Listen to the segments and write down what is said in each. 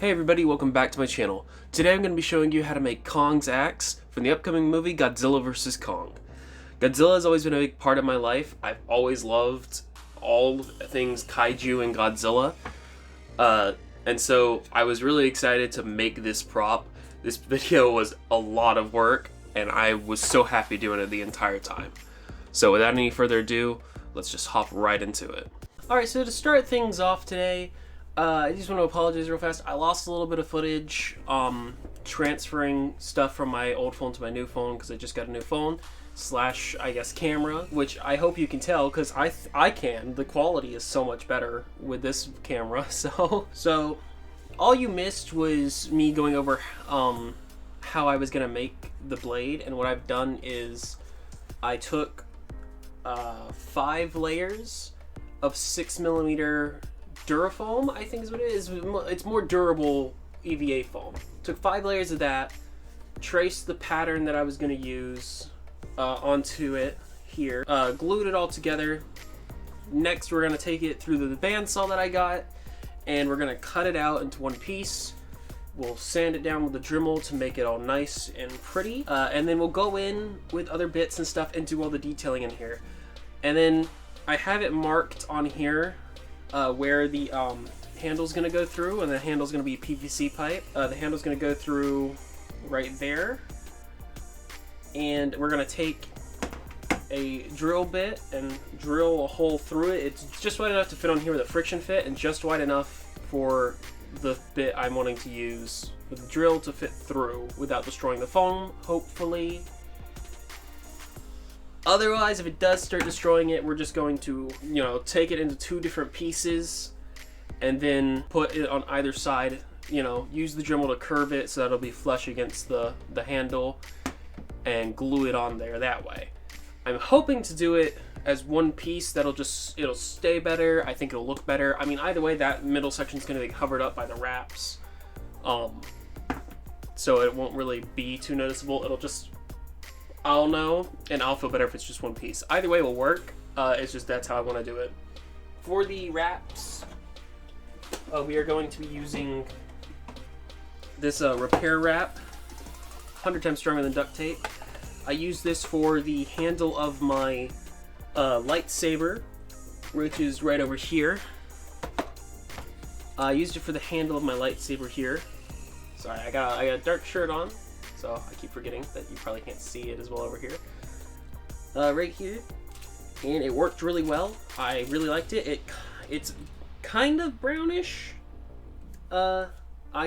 Hey everybody, welcome back to my channel. Today I'm going to be showing you how to make Kong's axe from the upcoming movie Godzilla vs. Kong. Godzilla has always been a big part of my life. I've always loved all things kaiju and Godzilla. And so I was really excited to make this prop. This video was a lot of work and I was so happy doing it the entire time. So without any further ado, let's just hop right into it. Alright, so to start things off today, I just want to apologize real fast. I lost a little bit of footage transferring stuff from my old phone to my new phone because I just got a new phone slash, I guess, camera, which I hope you can tell because I can. The quality is so much better with this camera. So all you missed was me going over how I was going to make the blade, and what I've done is I took 5 layers of 6mm Durafoam, I think is what it is. It's more durable EVA foam. Took 5 layers of that, traced the pattern that I was going to use onto it here, glued it all together. Next, we're going to take it through the bandsaw that I got, and we're going to cut it out into one piece. We'll sand it down with a Dremel to make it all nice and pretty, and then we'll go in with other bits and stuff and do all the detailing in here. And then I have it marked on here where the handle's going to go through, and the handle's going to be PVC pipe. The handle's going to go through right there, and we're going to take a drill bit and drill a hole through it. It's just wide enough to fit on here with a friction fit, and just wide enough for the bit I'm wanting to use with the drill to fit through without destroying the foam, hopefully. Otherwise, if it does start destroying it, we're just going to, take it into 2 different pieces and then put it on either side, use the Dremel to curve it so that it'll be flush against the handle and glue it on there that way. I'm hoping to do it as one piece. It'll stay better. I think it'll look better. I mean, either way, that middle section is going to be covered up by the wraps. So it won't really be too noticeable. It'll just, I'll know, and I'll feel better if it's just one piece. Either way will work. It's just that's how I want to do it. For the wraps, we are going to be using this repair wrap, 100 times stronger than duct tape. I use this for the handle of my lightsaber, which is right over here. I used it for the handle of my lightsaber here. Sorry, I got a dark shirt on, so I keep forgetting that you probably can't see it as well over here. Right here, and it worked really well. I really liked it. It's kind of brownish. I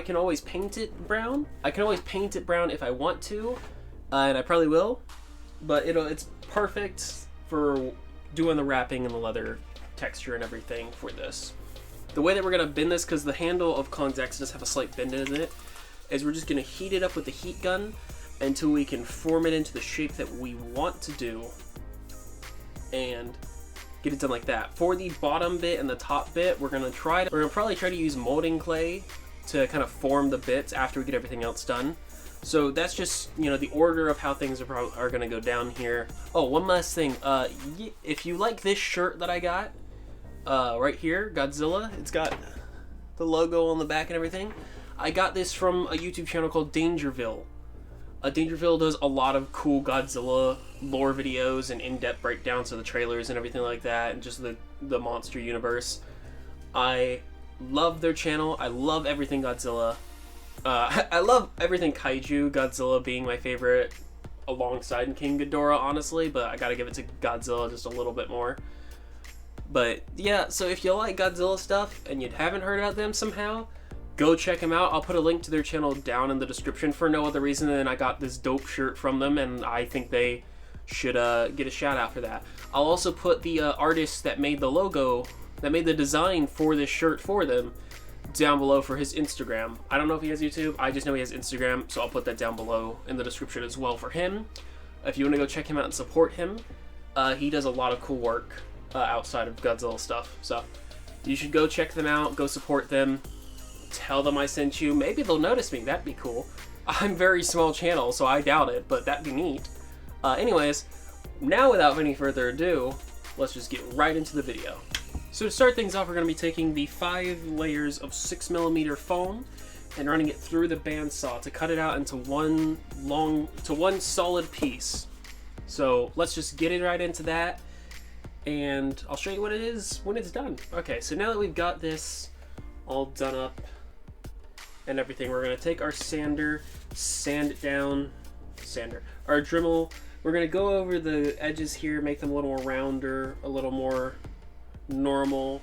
can always paint it brown. I can always paint it brown if I want to, and I probably will. But it's perfect for doing the wrapping and the leather texture and everything for this. The way that we're gonna bend this, because the handle of Kong's axe does have a slight bend in it, is we're just gonna heat it up with the heat gun until we can form it into the shape that we want to do and get it done like that. For the bottom bit and the top bit, we're gonna probably try to use molding clay to kind of form the bits after we get everything else done. So that's just, the order of how things are gonna go down here. Oh, one last thing. If you like this shirt that I got, right here, Godzilla, it's got the logo on the back and everything. I got this from a YouTube channel called Dangerville. Dangerville does a lot of cool Godzilla lore videos and in-depth breakdowns of the trailers and everything like that, and just the monster universe. I love their channel. I love everything Godzilla. I love everything kaiju, Godzilla being my favorite alongside King Ghidorah, honestly, but I gotta give it to Godzilla just a little bit more. But yeah, so if you like Godzilla stuff and you haven't heard about them somehow, go check them out. I'll put a link to their channel down in the description for no other reason than I got this dope shirt from them, and I think they should get a shout out for that. I'll also put the artist that made the logo, that made the design for this shirt for them, down below for his Instagram. I don't know if he has YouTube, I just know he has Instagram, so I'll put that down below in the description as well for him. If you want to go check him out and support him, he does a lot of cool work outside of Godzilla stuff, so you should go check them out, go support them, tell them I sent you. Maybe they'll notice me, that'd be cool. I'm a very small channel, so I doubt it, but that'd be neat. Anyways, now without any further ado, let's just get right into the video. So to start things off, we're going to be taking the 5 layers of 6mm foam, and running it through the bandsaw to cut it out into one solid piece. So let's just get it right into that, and I'll show you what it is when it's done. Okay, so now that we've got this all done up and everything, we're gonna take our sander, sand it down, our Dremel. We're gonna go over the edges here, make them a little more rounder, a little more normal.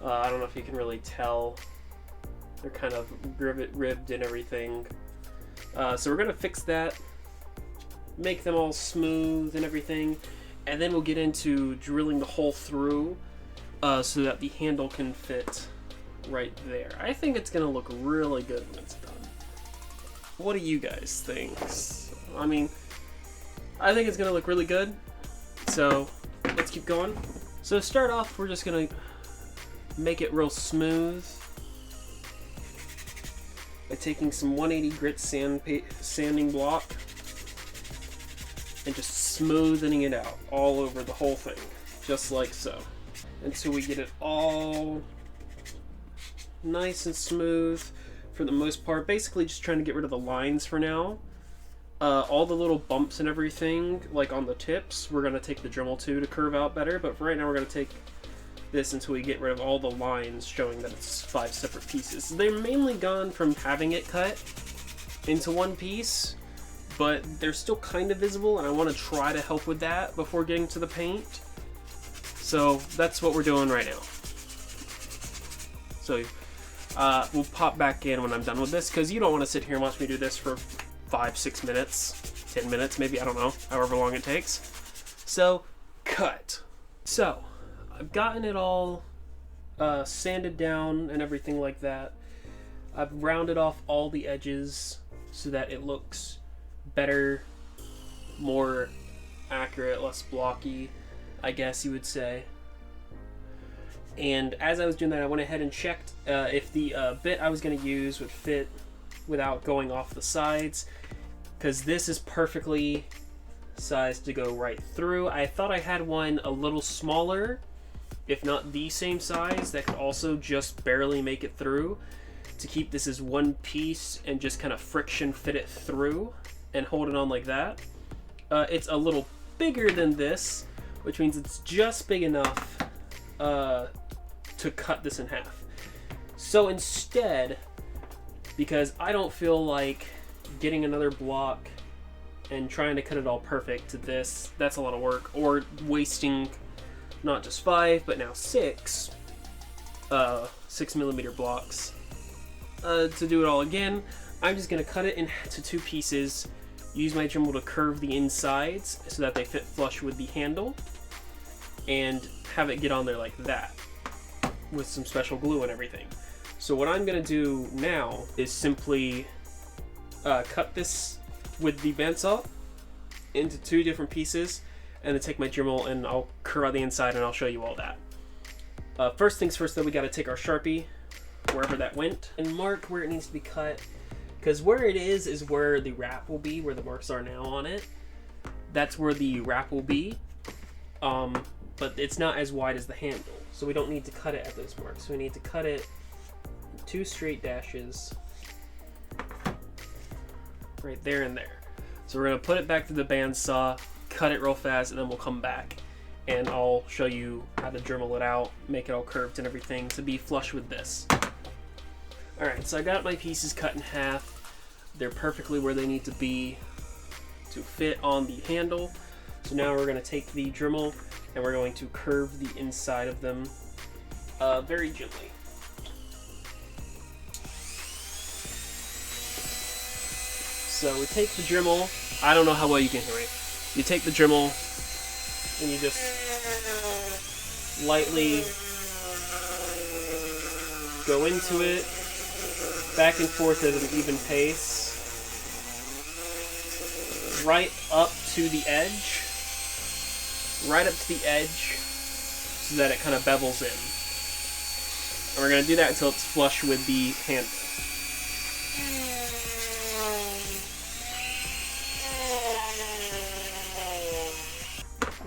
I don't know if you can really tell. They're kind of ribbed and everything. So we're gonna fix that, make them all smooth and everything, and then we'll get into drilling the hole through so that the handle can fit right there. I think it's gonna look really good when it's done. What do you guys think? I mean, I think it's gonna look really good, so let's keep going. So to start off, we're just gonna make it real smooth by taking some 180 grit sanding block and just smoothing it out all over the whole thing, just like so, until we get it all nice and smooth for the most part. Basically just trying to get rid of the lines for now. All the little bumps and everything, like on the tips, we're going to take the Dremel to curve out better, but for right now we're going to take this until we get rid of all the lines showing that it's 5 separate pieces. They're mainly gone from having it cut into one piece, but they're still kind of visible, and I want to try to help with that before getting to the paint. So that's what we're doing right now. So we'll pop back in when I'm done with this, because you don't want to sit here and watch me do this for 5-6 minutes, 10 minutes maybe, I don't know, however long it takes. So, cut. So, I've gotten it all sanded down and everything like that. I've rounded off all the edges so that it looks better, more accurate, less blocky, I guess you would say. And as I was doing that, I went ahead and checked if the bit I was going to use would fit without going off the sides, because this is perfectly sized to go right through. I thought I had one a little smaller, if not the same size, that could also just barely make it through, to keep this as one piece and just kind of friction fit it through and hold it on like that. It's a little bigger than this, which means it's just big enough to cut this in half. So instead, because I don't feel like getting another block and trying to cut it all perfect to this, that's a lot of work, or wasting not just 5 but now 6 6mm blocks to do it all again. I'm just gonna cut it into 2 pieces, use my Dremel to curve the insides so that they fit flush with the handle, and have it get on there like that with some special glue and everything. So what I'm gonna do now is simply cut this with the bandsaw into 2 different pieces, and then take my Dremel and I'll curve out the inside, and I'll show you all that. First things first though, we gotta take our Sharpie, wherever that went, and mark where it needs to be cut, because where it is where the wrap will be, where the marks are now on it. That's where the wrap will be, but it's not as wide as the handle, so we don't need to cut it at those marks. We need to cut it 2 straight dashes right there and there. So we're going to put it back to the bandsaw, cut it real fast, and then we'll come back and I'll show you how to Dremel it out, make it all curved and everything to be flush with this. Alright, so I got my pieces cut in half. They're perfectly where they need to be to fit on the handle. So now we're going to take the Dremel and we're going to curve the inside of them very gently. So we take the Dremel. I don't know how well you can hear me. You take the Dremel and you just lightly go into it, back and forth at an even pace, right up to the edge, so that it kind of bevels in. And we're going to do that until it's flush with the handle.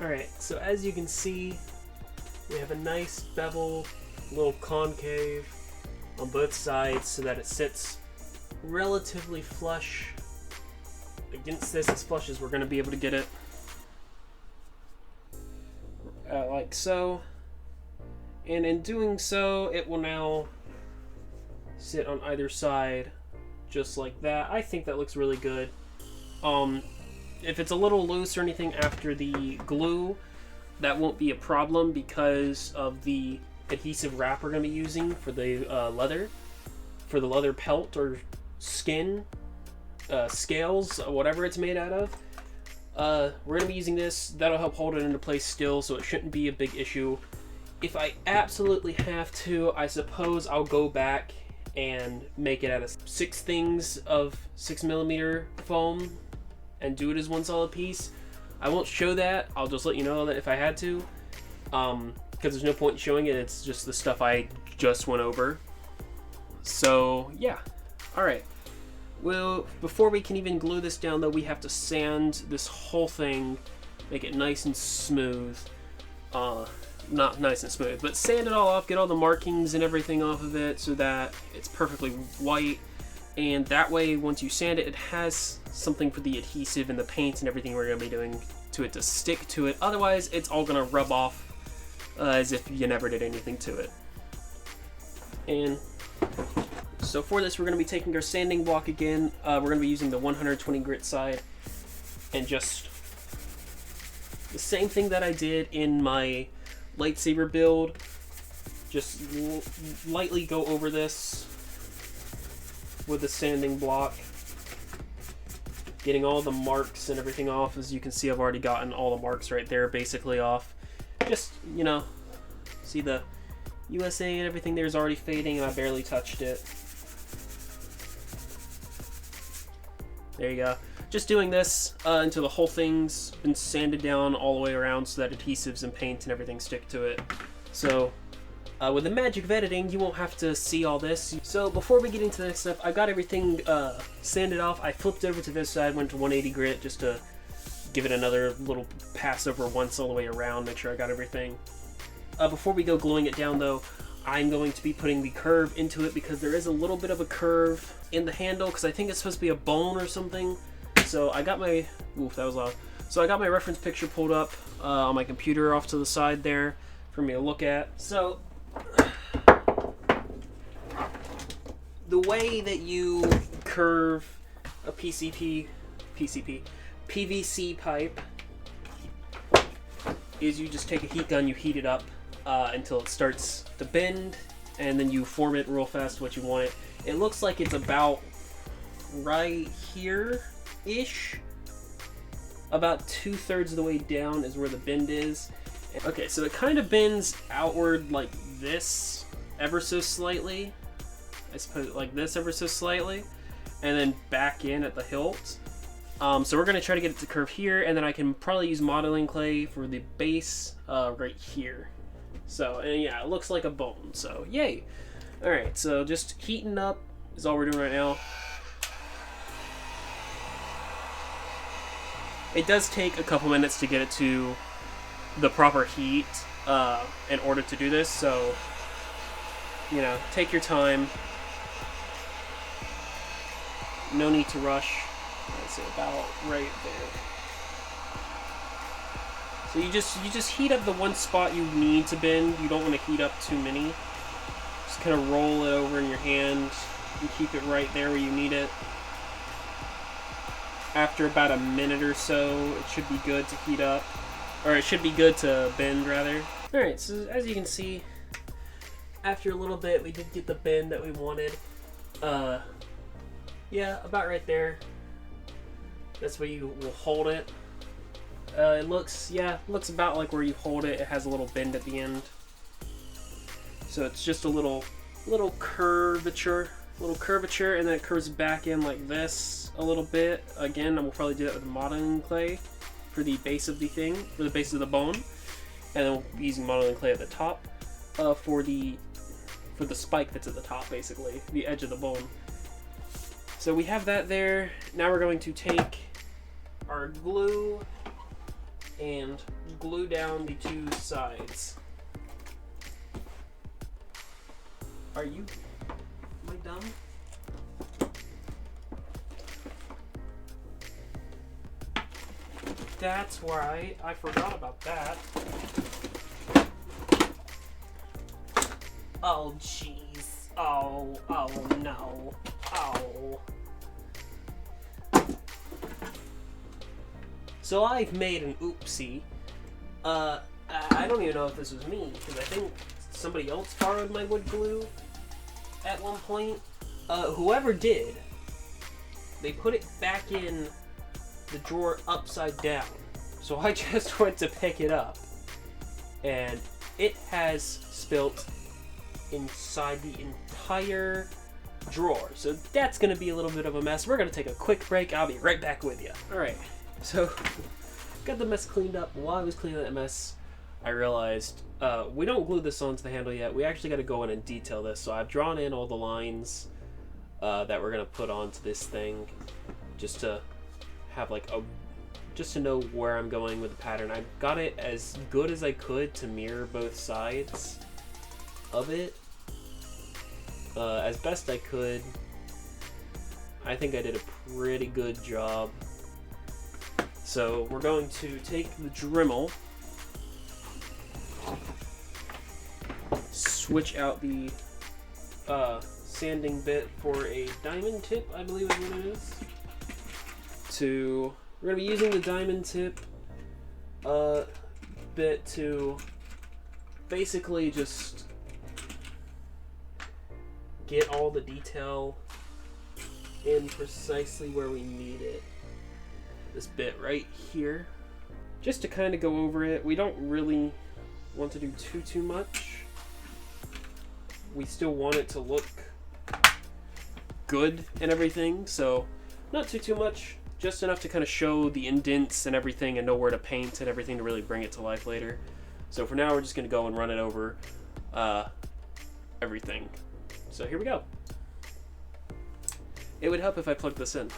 Alright, so as you can see, we have a nice bevel, a little concave on both sides so that it sits relatively flush against this, as flush as we're going to be able to get it. Like so. And in doing so, it will now sit on either side just like that. I think that looks really good. If it's a little loose or anything after the glue, that won't be a problem because of the adhesive wrap we're going to be using for the leather pelt or skin, scales, whatever it's made out of. We're going to be using this. That'll help hold it into place still, so it shouldn't be a big issue. If I absolutely have to, I suppose I'll go back and make it out of 6 things of 6mm foam and do it as one solid piece. I won't show that. I'll just let you know that if I had to, because there's no point in showing it. It's just the stuff I just went over. So yeah, all right. Well, before we can even glue this down though, we have to sand this whole thing, make it nice and smooth. Not nice and smooth, but sand it all off, get all the markings and everything off of it so that it's perfectly white. And that way, once you sand it, it has something for the adhesive and the paint and everything we're going to be doing to it to stick to it. Otherwise, it's all going to rub off as if you never did anything to it. And so for this, we're going to be taking our sanding block again. We're going to be using the 120 grit side and just the same thing that I did in my lightsaber build. Just lightly go over this with the sanding block, getting all the marks and everything off. As you can see, I've already gotten all the marks right there basically off. Just, you know, see the USA and everything there's already fading, and I barely touched it. There you go. Just doing this until the whole thing's been sanded down all the way around so that adhesives and paint and everything stick to it. So with the magic of editing, you won't have to see all this. So before we get into the next step, I've got everything sanded off. I flipped over to this side, went to 180 grit just to give it another little pass over once all the way around, make sure I got everything. Before we go gluing it down though, I'm going to be putting the curve into it because there is a little bit of a curve in the handle because I think it's supposed to be a bone or something. So I got my, oof, that was loud. So I got my reference picture pulled up on my computer off to the side there for me to look at. So the way that you curve a PVC pipe is you just take a heat gun, you heat it up until it starts to bend, and then you form it real fast what you want it. It looks like it's about right here-ish. About 2/3 of the way down is where the bend is. Okay, so it kind of bends outward like this ever so slightly. I suppose like this ever so slightly. And then back in at the hilt. So we're going to try to get it to curve here, and then I can probably use modeling clay for the base right here. So, and yeah, it looks like a bone, so yay! Alright, so just heating up is all we're doing right now. It does take a couple minutes to get it to the proper heat in order to do this, so, you know, take your time. No need to rush. That's about right there. So you just heat up the one spot you need to bend. You don't want to heat up too many. Just kind of roll it over in your hand and keep it right there where you need it. After about a minute or so, it should be good to heat up. Or it should be good to bend, rather. Alright, so as you can see, after a little bit, we did get the bend that we wanted. Yeah, about right there. That's where you will hold it. It looks about like where you hold it. It has a little bend at the end. So it's just a little curvature, and then it curves back in like this a little bit. Again, we'll probably do that with modeling clay for the base of the thing, for the base of the bone, and then we'll be using modeling clay at the top for the spike that's at the top, basically the edge of the bone. So we have that there. Now we're going to take our glue and glue down the two sides. Am I dumb? That's right. I forgot about that. Oh, jeez. Oh no. Oh. So I've made an oopsie. I don't even know if this was me, because I think somebody else borrowed my wood glue at one point. Whoever did, they put it back in the drawer upside down. So I just went to pick it up, and it has spilt inside the entire drawer. So that's going to be a little bit of a mess. We're going to take a quick break. I'll be right back with you. Alright, so got the mess cleaned up. While I was cleaning that mess, I realized we don't glue this onto the handle yet. We actually got to go in and detail this. So I've drawn in all the lines that we're going to put onto this thing, just to have like just to know where I'm going with the pattern. I got it as good as I could to mirror both sides of it, as best I could. I think I did a pretty good job. So we're going to take the Dremel, switch out the sanding bit for a diamond tip, I believe is what it is. We're going to be using the diamond tip bit to basically just get all the detail in precisely where we need it. This bit right here. Just to kind of go over it. We don't really want to do too much. We still want it to look good and everything, so not too much. Just enough to kind of show the indents and everything and know where to paint and everything to really bring it to life later. So for now, we're just going to go and run it over everything. So here we go. It would help if I plugged this in.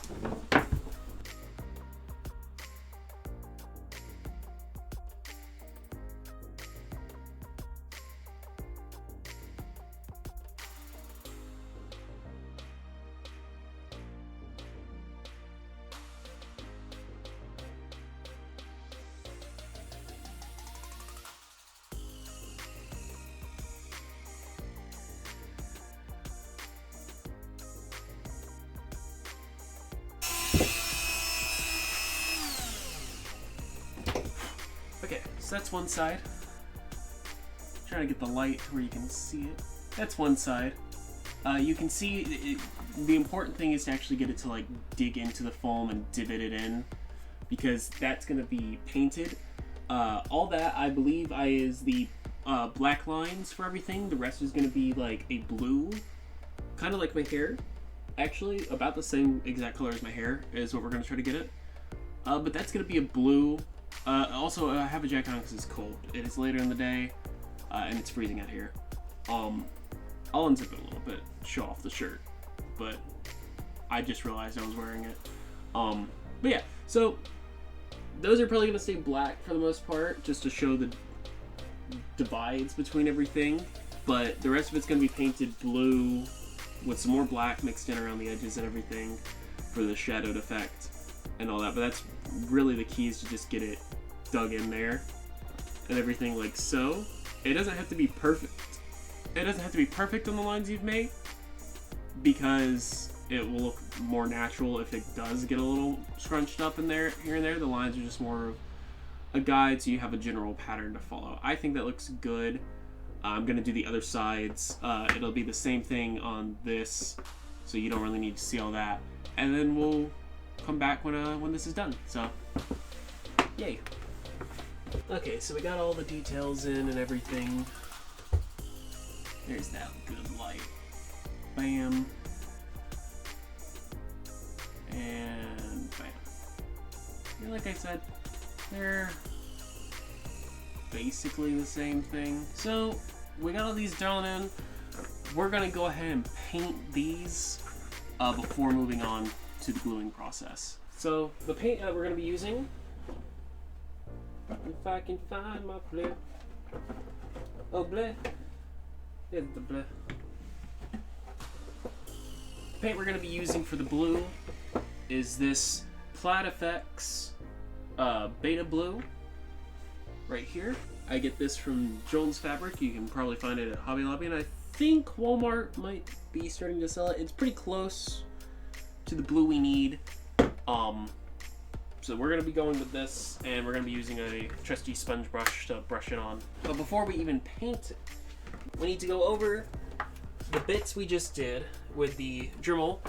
Okay, so that's one side. Trying to get the light where you can see it. That's one side. You can see the important thing is to actually get it to like dig into the foam and divot it in, because that's going to be painted. All that I believe is the black lines for everything. The rest is going to be like a blue, kind of like my hair. Actually, about the same exact color as my hair is what we're going to try to get it. But that's going to be a blue. Also, I have a jacket on because it's cold. It is later in the day, and it's freezing out here. I'll unzip it a little bit, show off the shirt, but I just realized I was wearing it. But yeah, so those are probably going to stay black for the most part, just to show the divides between everything. But the rest of it's going to be painted blue with some more black mixed in around the edges and everything for the shadowed effect and all that. But that's really the key, is to just get it dug in there and everything like so. It doesn't have to be perfect. It doesn't have to be perfect on the lines you've made, because it will look more natural if it does get a little scrunched up in there, here and there. The lines are just more of a guide, so you have a general pattern to follow. I think that looks good. I'm going to do the other sides. It'll be the same thing on this, so you don't really need to see all that. And then we'll come back when this is done. So, yay. Okay, so we got all the details in and everything. There's that good light. Bam. And bam. And like I said, they're basically the same thing. So, we got all these drawn in. We're gonna go ahead and paint these before moving on to the gluing process. So, the paint that we're gonna be using, if I can find my bleh. Oh, bleh. Here's the bleh. The paint we're going to be using for the blue is this Plaid FX Beta Blue right here. I get this from Jones Fabric. You can probably find it at Hobby Lobby, and I think Walmart might be starting to sell it. It's pretty close to the blue we need. So we're going to be going with this, and we're going to be using a trusty sponge brush to brush it on. But before we even paint it, we need to go over the bits we just did with the Dremel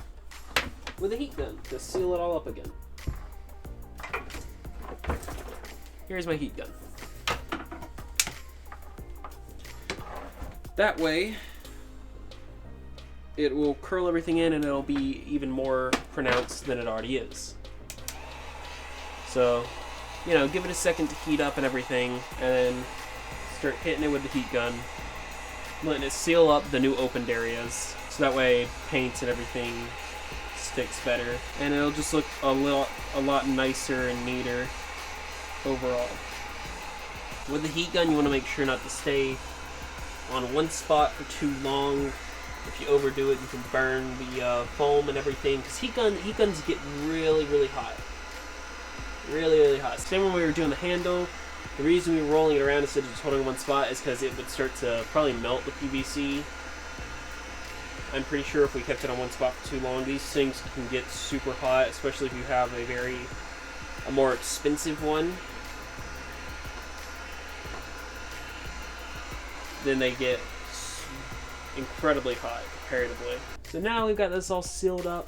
with a heat gun to seal it all up again. Here's my heat gun. That way, it will curl everything in and it'll be even more pronounced than it already is. So, you know, give it a second to heat up and everything, and then start hitting it with the heat gun, letting it seal up the new opened areas, so that way paint and everything sticks better, and it'll just look a lot nicer and neater overall. With the heat gun, you want to make sure not to stay on one spot for too long. If you overdo it, you can burn the foam and everything, because heat guns get really hot. Really hot. Same when we were doing the handle. The reason we were rolling it around instead of just holding one spot is because it would start to probably melt the PVC. I'm pretty sure if we kept it on one spot for too long, these things can get super hot, especially if you have a more expensive one. Then they get incredibly hot comparatively. So now we've got this all sealed up.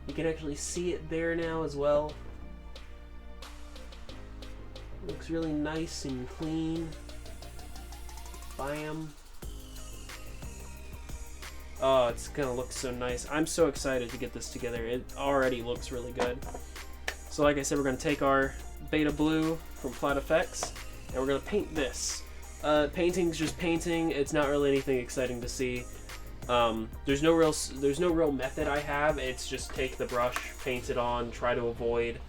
You can actually see it there now as well. Looks really nice and clean. Bam. Oh, it's gonna look so nice. I'm so excited to get this together. It already looks really good. So like I said, we're gonna take our Beta Blue from Flat Effects and we're gonna paint this. Painting's just painting. It's not really anything exciting to see. There's no real method I have. It's just take the brush, paint it on, try to avoid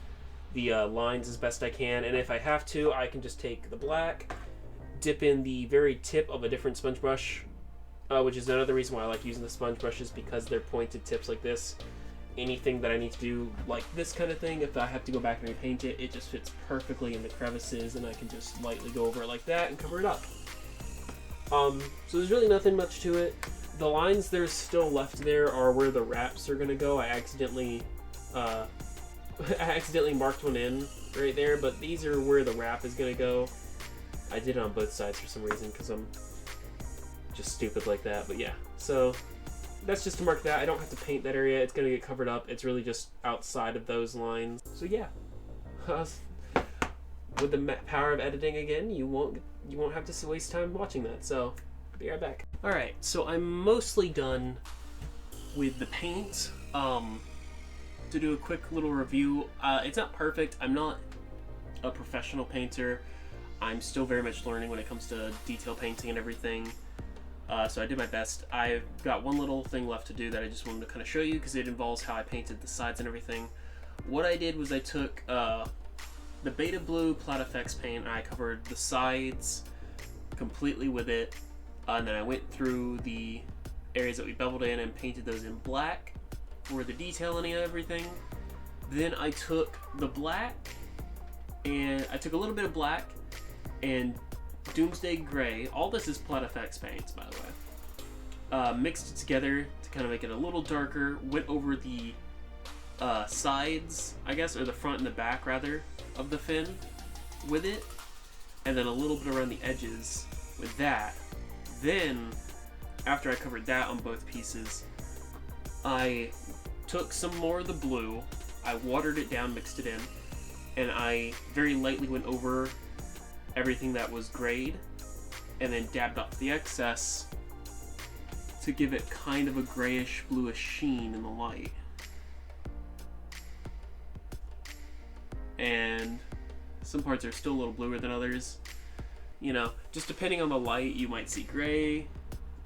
the lines as best I can, and if I have to, I can just take the black, dip in the very tip of a different sponge brush, which is another reason why I like using the sponge brushes, because they're pointed tips like this. Anything that I need to do like this kind of thing, if I have to go back and repaint it, it just fits perfectly in the crevices, and I can just lightly go over it like that and cover it up. So there's really nothing much to it. The lines that are still left there are where the wraps are going to go. I accidentally marked one in right there, but these are where the wrap is going to go. I did it on both sides for some reason because I'm just stupid like that, but yeah. So that's just to mark that. I don't have to paint that area. It's going to get covered up. It's really just outside of those lines. So yeah. With the power of editing again, you won't have to waste time watching that. So be right back. Alright, so I'm mostly done with the paint. To do a quick little review, it's not perfect. I'm not a professional painter. I'm still very much learning when it comes to detail painting and everything. So I did my best. I've got one little thing left to do that I just wanted to kind of show you because it involves how I painted the sides and everything. What I did was I took the Beta Blue Flat Effects paint and I covered the sides completely with it. And then I went through the areas that we beveled in and painted those in black for the detailing and everything. Then I took the black, and I took a little bit of black and Doomsday Gray. All this is Flat Effects paints, by the way. Mixed it together to kind of make it a little darker. Went over the sides, I guess, or the front and the back, rather, of the fin with it. And then a little bit around the edges with that. Then, after I covered that on both pieces, I took some more of the blue, I watered it down, mixed it in, and I very lightly went over everything that was grayed, and then dabbed off the excess to give it kind of a grayish, bluish sheen in the light. And some parts are still a little bluer than others. You know, just depending on the light, you might see gray,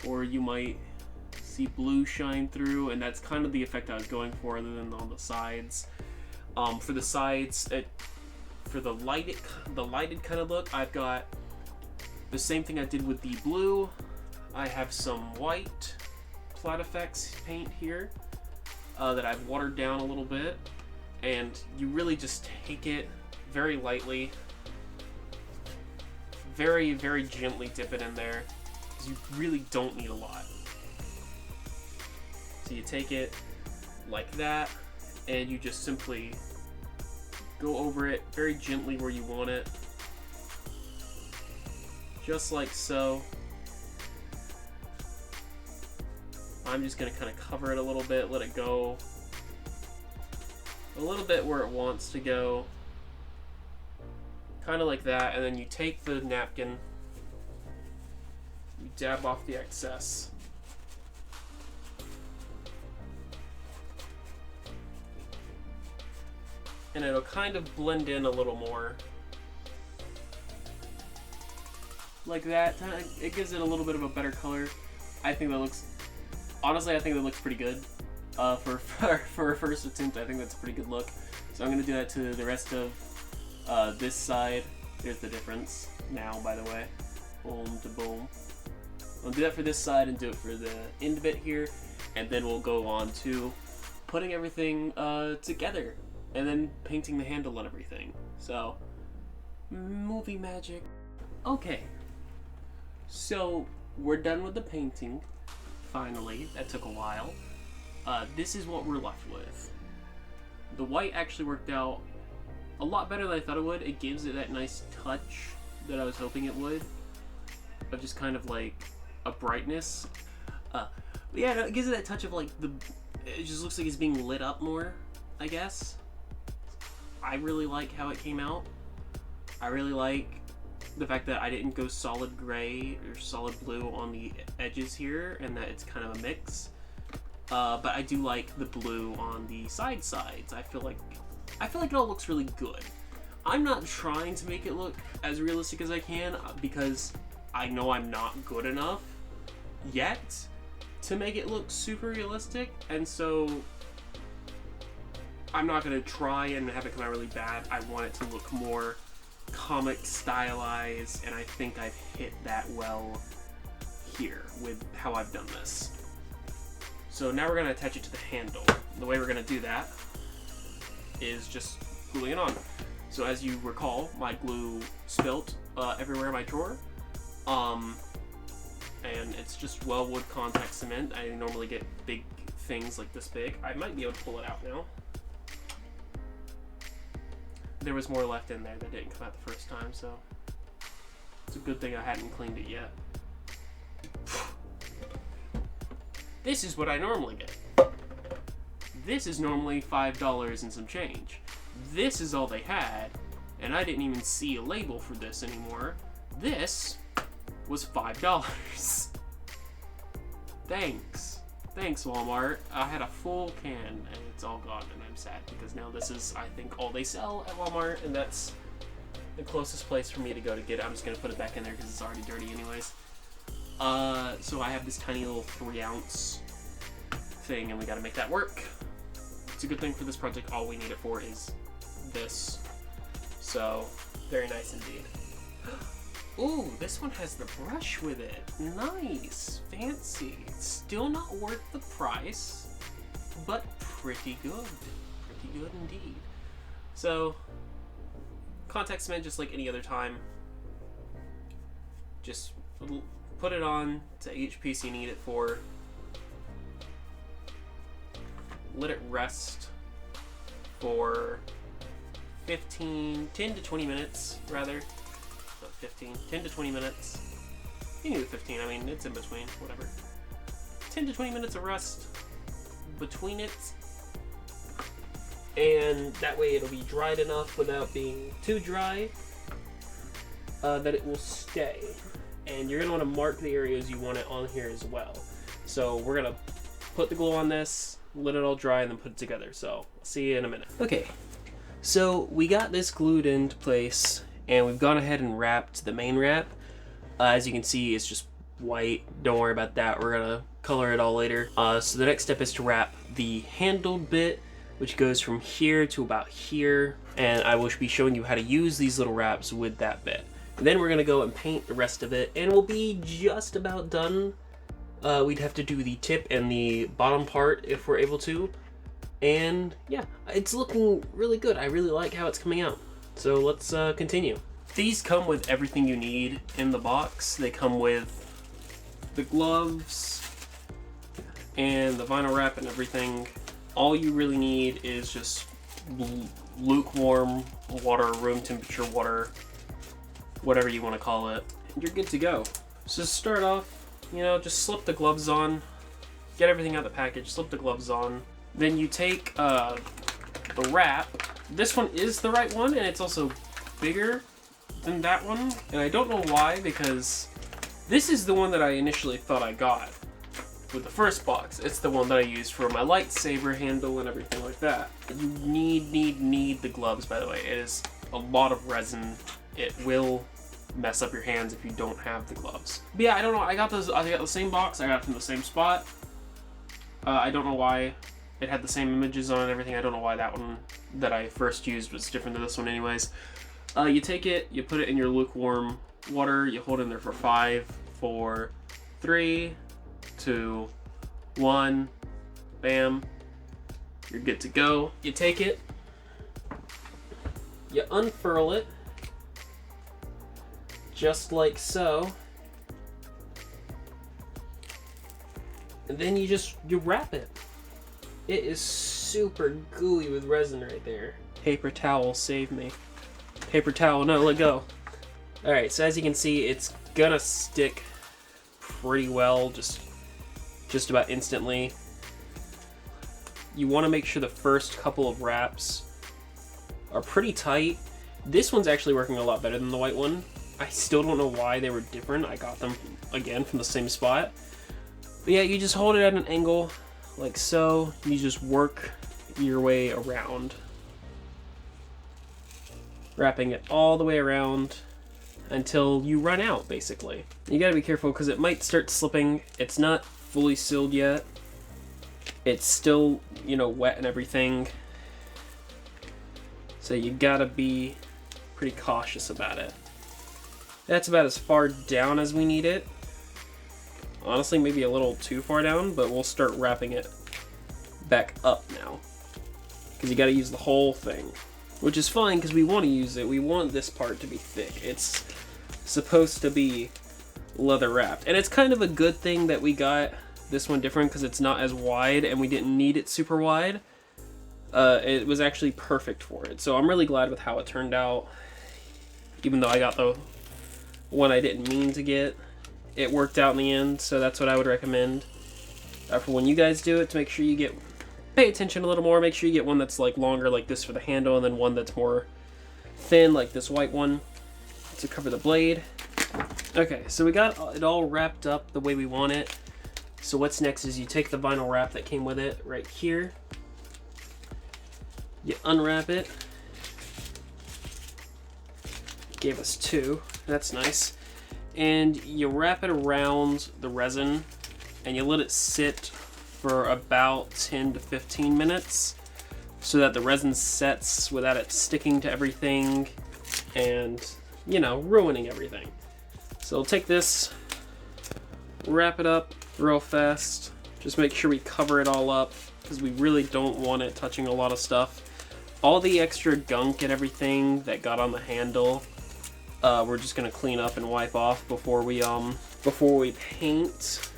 or you might see blue shine through, and that's kind of the effect I was going for, other than on the sides. For the sides, for the lighted kind of look, I've got the same thing I did with the blue. I have some white Flat Effects paint here that I've watered down a little bit, and you really just take it very lightly, very, very gently dip it in there, because you really don't need a lot. So you take it like that, and you just simply go over it very gently where you want it, just like so. I'm just going to kind of cover it a little bit, let it go a little bit where it wants to go, kind of like that, and then you take the napkin, you dab off the excess, and it'll kind of blend in a little more, like that. It gives it a little bit of a better color. I think that looks, honestly, I think that looks pretty good. For a first attempt, I think that's a pretty good look. So I'm going to do that to the rest of this side. There's the difference now, by the way. Boom to boom. I'll do that for this side and do it for the end bit here. And then we'll go on to putting everything together. And then painting the handle and everything. So, movie magic. Okay. So, we're done with the painting. Finally. That took a while. This is what we're left with. The white actually worked out a lot better than I thought it would. It gives it that nice touch that I was hoping it would, of just kind of like a brightness. Yeah, no, it gives it that touch of like it just looks like it's being lit up more, I guess. I really like how it came out. I really like the fact that I didn't go solid gray or solid blue on the edges here, and that it's kind of a mix. But I do like the blue on the sides. I feel like it all looks really good. I'm not trying to make it look as realistic as I can, because I know I'm not good enough yet to make it look super realistic, and so I'm not going to try and have it come out really bad. I want it to look more comic stylized, and I think I've hit that well here with how I've done this. So now we're going to attach it to the handle. The way we're going to do that is just gluing it on. So as you recall, my glue spilt everywhere in my drawer. And it's just Wellwood contact cement. I normally get big things like this big. I might be able to pull it out now. There was more left in there that didn't come out the first time, so it's a good thing I hadn't cleaned it yet. This is what I normally get. This is normally $5 and some change. This is all they had, and I didn't even see a label for this anymore. This was $5. Thanks. Thanks, Walmart. I had a full can, and it's all gone, and I'm sad, because now this is, I think, all they sell at Walmart, and that's the closest place for me to go to get it. I'm just going to put it back in there because it's already dirty anyways. So I have this tiny little 3-ounce thing, and we got to make that work. It's a good thing for this project. All we need it for is this. So, very nice indeed. Ooh, this one has the brush with it. Nice. Fancy. Still not worth the price, but pretty good. Pretty good indeed. So, contact cement just like any other time. Just put it on to each piece you need it for. Let it rest for 10 to 20 minutes, rather. Not 15, 10 to 20 minutes. You can do 15, I mean, it's in between, whatever. 10 to 20 minutes of rest between it. And that way it'll be dried enough without being too dry that it will stay. And you're going to want to mark the areas you want it on here as well. So we're going to put the glue on this, let it all dry, and then put it together. So I'll see you in a minute. Okay, so we got this glued into place, and we've gone ahead and wrapped the main wrap. As you can see, it's just white. Don't worry about that. We're going to color it all later. So the next step is to wrap the handled bit, which goes from here to about here. And I will be showing you how to use these little wraps with that bit. And then we're going to go and paint the rest of it, and we'll be just about done. We'd have to do the tip and the bottom part if we're able to. And yeah, it's looking really good. I really like how it's coming out. So let's continue. These come with everything you need in the box. They come with the gloves and the vinyl wrap and everything. All you really need is just lukewarm water, room temperature water, whatever you want to call it, and you're good to go. So to start off, you know, just slip the gloves on, get everything out of the package, slip the gloves on. Then you take the wrap. This one is the right one, and it's also bigger than that one. And I don't know why, because this is the one that I initially thought I got with the first box. It's the one that I used for my lightsaber handle and everything like that. You need the gloves, by the way. It is a lot of resin. It will mess up your hands if you don't have the gloves. But yeah, I don't know. I got the same box. I got it from the same spot. I don't know why it had the same images on it and everything. I don't know why that one that I first used was different than this one anyways. You take it, you put it in your lukewarm water, you hold it in there for 5, 4, 3, 2, 1, bam, you're good to go. You take it, you unfurl it, just like so, and then you wrap it. It is super gooey with resin right there. Paper towel, save me. Paper towel, no, let go. Alright, so as you can see, it's gonna stick pretty well, just about instantly. You want to make sure the first couple of wraps are pretty tight. This one's actually working a lot better than the white one. I still don't know why they were different. I got them, again, from the same spot. But yeah, you just hold it at an angle, like so. You just work your way around, wrapping it all the way around until you run out, basically. You gotta be careful because it might start slipping. It's not fully sealed yet. It's still, you know, wet and everything. So you gotta be pretty cautious about it. That's about as far down as we need it. Honestly, maybe a little too far down, but we'll start wrapping it back up now. Because you gotta use the whole thing. Which is fine, because we want to use it. We want this part to be thick. It's supposed to be leather wrapped. And it's kind of a good thing that we got this one different, because it's not as wide, and we didn't need it super wide. It was actually perfect for it. So I'm really glad with how it turned out. Even though I got the one I didn't mean to get, it worked out in the end, so that's what I would recommend. For when you guys do it, to make sure you pay attention a little more. Make sure you get one that's like longer like this for the handle, and then one that's more thin like this white one to cover the blade. Okay, so we got it all wrapped up the way we want it. So what's next is you take the vinyl wrap that came with it right here. You unwrap it. Gave us 2. That's nice. And you wrap it around the resin and you let it sit for about 10 to 15 minutes so that the resin sets without it sticking to everything and, you know, ruining everything. So we'll take this, wrap it up real fast. Just make sure we cover it all up because we really don't want it touching a lot of stuff. All the extra gunk and everything that got on the handle, we're just gonna clean up and wipe off before we paint.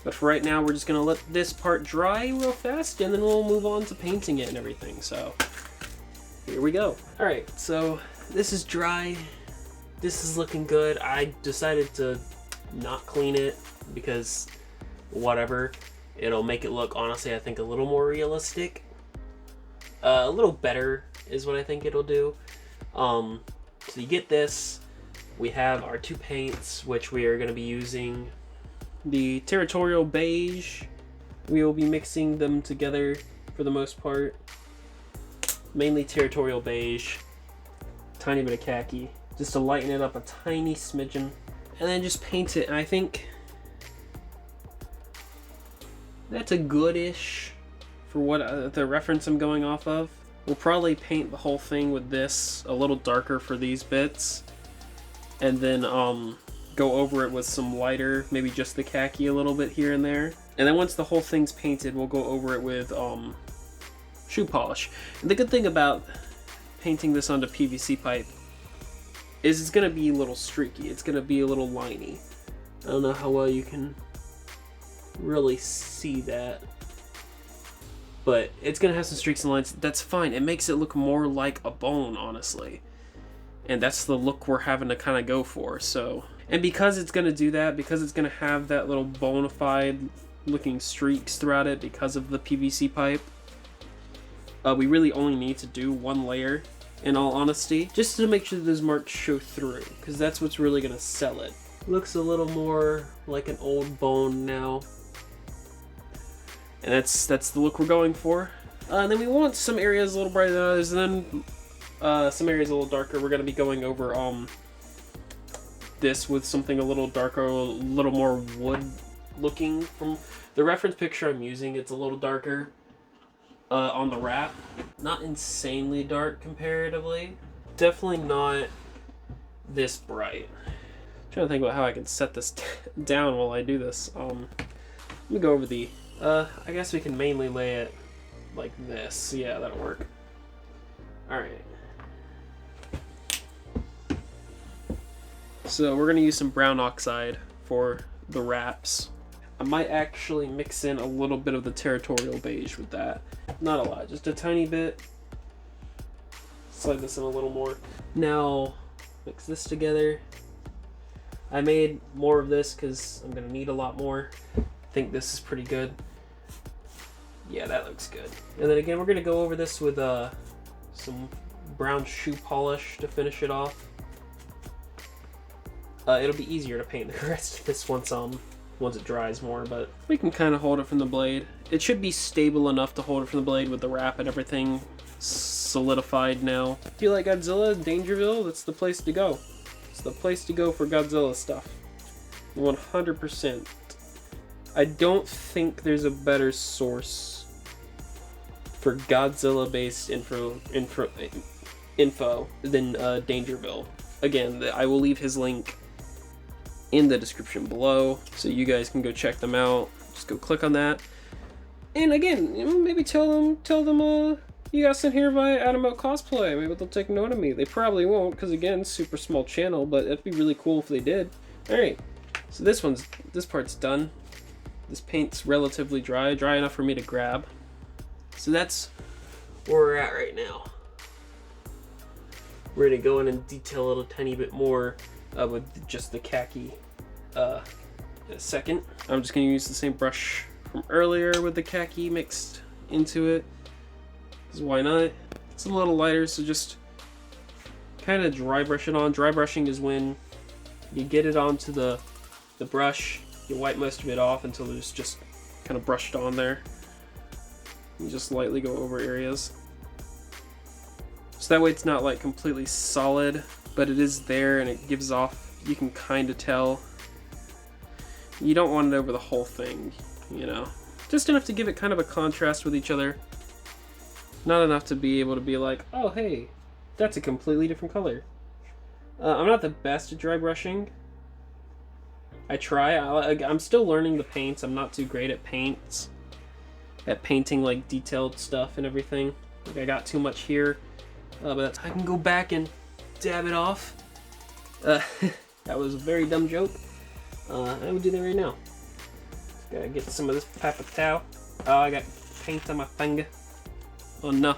But for right now, we're just gonna let this part dry real fast, and then we'll move on to painting it and everything. So here we go. All right, so this is dry. This is looking good. I decided to not clean it because whatever. It'll make it look, honestly, I think a little more realistic. A little better is what I think it'll do. So you get this. We have our 2 paints, which we are going to be using. The Territorial Beige. We will be mixing them together for the most part. Mainly Territorial Beige. Tiny bit of khaki. Just to lighten it up a tiny smidgen. And then just paint it. And I think that's a good-ish for what the reference I'm going off of. We'll probably paint the whole thing with this a little darker for these bits, and then go over it with some lighter, maybe just the khaki a little bit here and there. And then once the whole thing's painted, we'll go over it with shoe polish. And the good thing about painting this onto PVC pipe is it's going to be a little streaky. It's going to be a little liney. I don't know how well you can really see that, but it's going to have some streaks and lines. That's fine. It makes it look more like a bone, honestly. And that's the look we're having to kind of go for. So, and because it's going to do that, because it's going to have that little bona fide looking streaks throughout it because of the PVC pipe, we really only need to do one layer, in all honesty, just to make sure that those marks show through, because that's what's really going to sell it. Looks a little more like an old bone now, and that's the look we're going for. And then we want some areas a little brighter than others, and then some areas a little darker. We're going to be going over this with something a little darker, a little more wood looking. From the reference picture I'm using, it's a little darker on the wrap. Not insanely dark comparatively. Definitely not this bright. I'm trying to think about how I can set this down while I do this. Let me go over the... I guess we can mainly lay it like this. Yeah, that'll work. Alright. So we're going to use some brown oxide for the wraps. I might actually mix in a little bit of the territorial beige with that. Not a lot, just a tiny bit. Slide this in a little more. Now, mix this together. I made more of this because I'm going to need a lot more. I think this is pretty good. Yeah, that looks good. And then again, we're going to go over this with some brown shoe polish to finish it off. It'll be easier to paint the rest of this once it dries more, but we can kind of hold it from the blade. It should be stable enough to hold it from the blade with the wrap and everything solidified now. If you like Godzilla, Dangerville, that's the place to go. It's the place to go for Godzilla stuff. 100%. I don't think there's a better source for Godzilla-based info than Dangerville. Again, I will leave his link in the description below, so you guys can go check them out. Just go click on that, and again, you know, maybe tell them you got sent here by Adamlcosplay. Maybe they'll take note of me. They probably won't, because again, super small channel, but it'd be really cool if they did. All right, so this part's done. This paint's relatively dry enough for me to grab. So that's where we're at right now. We're gonna go in and detail a little tiny bit more with just the khaki in a second. I'm just gonna use the same brush from earlier with the khaki mixed into it, because why not? It's a little lighter, so just kind of dry brush it on. Dry brushing is when you get it onto the brush, you wipe most of it off until it's just kind of brushed on there. You just lightly go over areas. So that way it's not like completely solid, but it is there and it gives off, you can kind of tell. You don't want it over the whole thing, you know. Just enough to give it kind of a contrast with each other. Not enough to be able to be like, oh hey, that's a completely different color. I'm not the best at dry brushing. I try, I'm still learning the paints. I'm not too great at paints. At painting like detailed stuff and everything. Like I got too much here. But I can go back and dab it off. That was a very dumb joke. I would do that right now. Just gotta get some of this paper towel. Oh, I got paint on my finger. Oh no.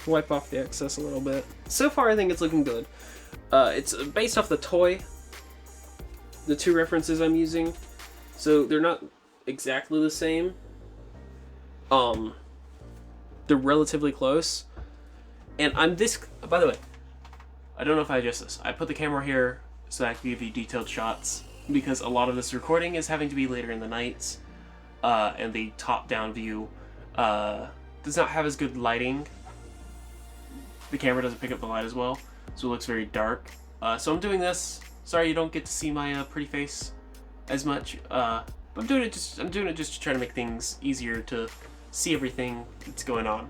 Wipe off the excess a little bit. So far I think it's looking good. It's based off the toy, the two references I'm using. So they're not exactly the same. They're relatively close. And by the way, I don't know if I adjust this. I put the camera here so that I can give you detailed shots, because a lot of this recording is having to be later in the nights, and the top-down view does not have as good lighting. The camera doesn't pick up the light as well, so it looks very dark. So I'm doing this. Sorry you don't get to see my pretty face as much. But I'm doing it just to try to make things easier to see everything that's going on.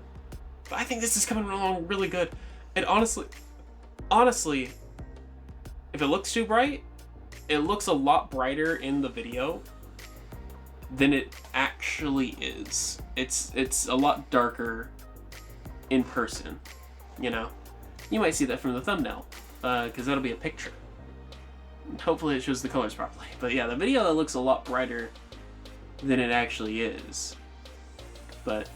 But I think this is coming along really good. And honestly, if it looks too bright, it looks a lot brighter in the video than it actually is. It's a lot darker in person, you know? You might see that from the thumbnail, because that'll be a picture. Hopefully it shows the colors properly. But yeah, the video looks a lot brighter than it actually is. But,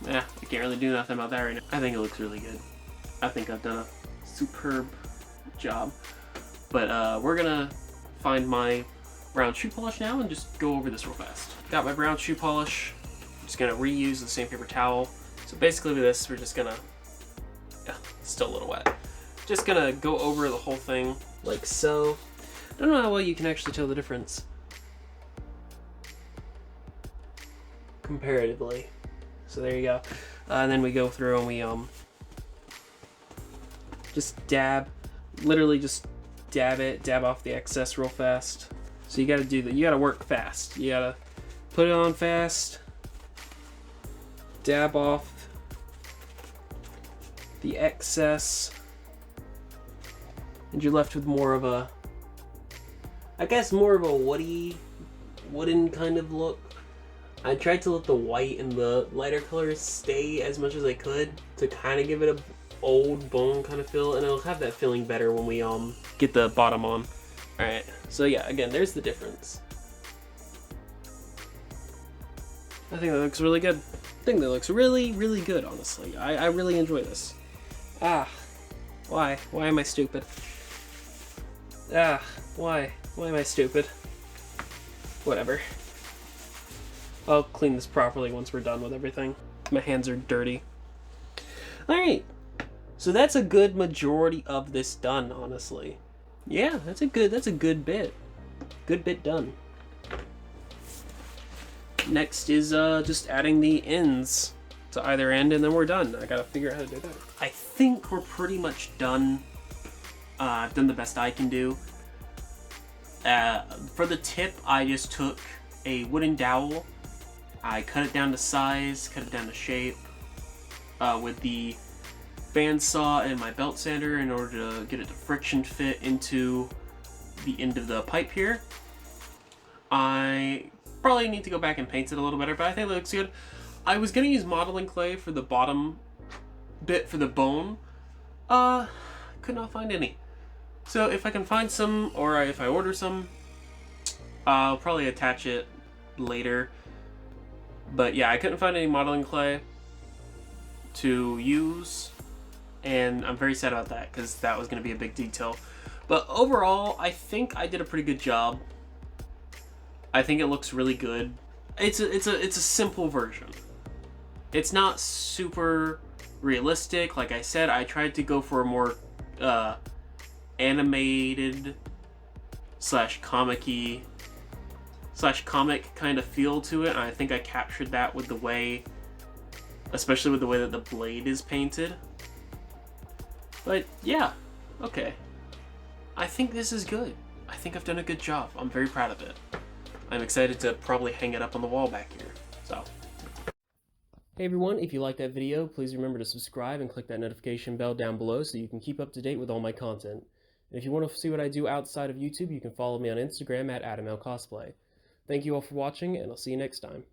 yeah, I can't really do nothing about that right now. I think it looks really good. I think I've done a superb job. But we're gonna find my brown shoe polish now and just go over this real fast. Got my brown shoe polish. I'm just gonna reuse the same paper towel. So basically with this, we're just gonna, yeah, it's still a little wet. Just gonna go over the whole thing like so. I don't know how well you can actually tell the difference comparatively. So there you go. And then we go through and we just dab, literally just dab off the excess real fast. So you gotta do that. You gotta work fast. You gotta put it on fast, dab off the excess, and you're left with more of a, I guess more of a wooden kind of look. I tried to let the white and the lighter colors stay as much as I could to kind of give it a old bone kind of feel, and it'll have that feeling better when we get the bottom on. Alright, so yeah, again, there's the difference. I think that looks really good. I think that looks really, really good, honestly. I really enjoy this. Ah, why? Why am I stupid? Ah, why? Why am I stupid? Whatever. I'll clean this properly once we're done with everything. My hands are dirty. Alright, so that's a good majority of this done, honestly. Yeah, that's a good bit. Good bit done. Next is just adding the ends to either end, and then we're done. I gotta figure out how to do that. I think we're pretty much done. I've done the best I can do. For the tip, I just took a wooden dowel. I cut it down to size, cut it down to shape with the bandsaw and my belt sander in order to get it to friction fit into the end of the pipe here. I probably need to go back and paint it a little better, but I think it looks good. I was gonna use modeling clay for the bottom bit for the bone. Could not find any. So if I can find some, or if I order some, I'll probably attach it later. But yeah, I couldn't find any modeling clay to use, and I'm very sad about that because that was going to be a big detail. But overall, I think I did a pretty good job. I think it looks really good. It's a simple version. It's not super realistic. Like I said, I tried to go for a more animated slash comic-y slash comic kind of feel to it, and I think I captured that with the way, especially with the way that the blade is painted. But yeah, okay. I think this is good. I think I've done a good job. I'm very proud of it. I'm excited to probably hang it up on the wall back here. So, hey everyone, if you liked that video, please remember to subscribe and click that notification bell down below so you can keep up to date with all my content. And if you want to see what I do outside of YouTube, you can follow me on Instagram at Adamlcosplay. Thank you all for watching, and I'll see you next time.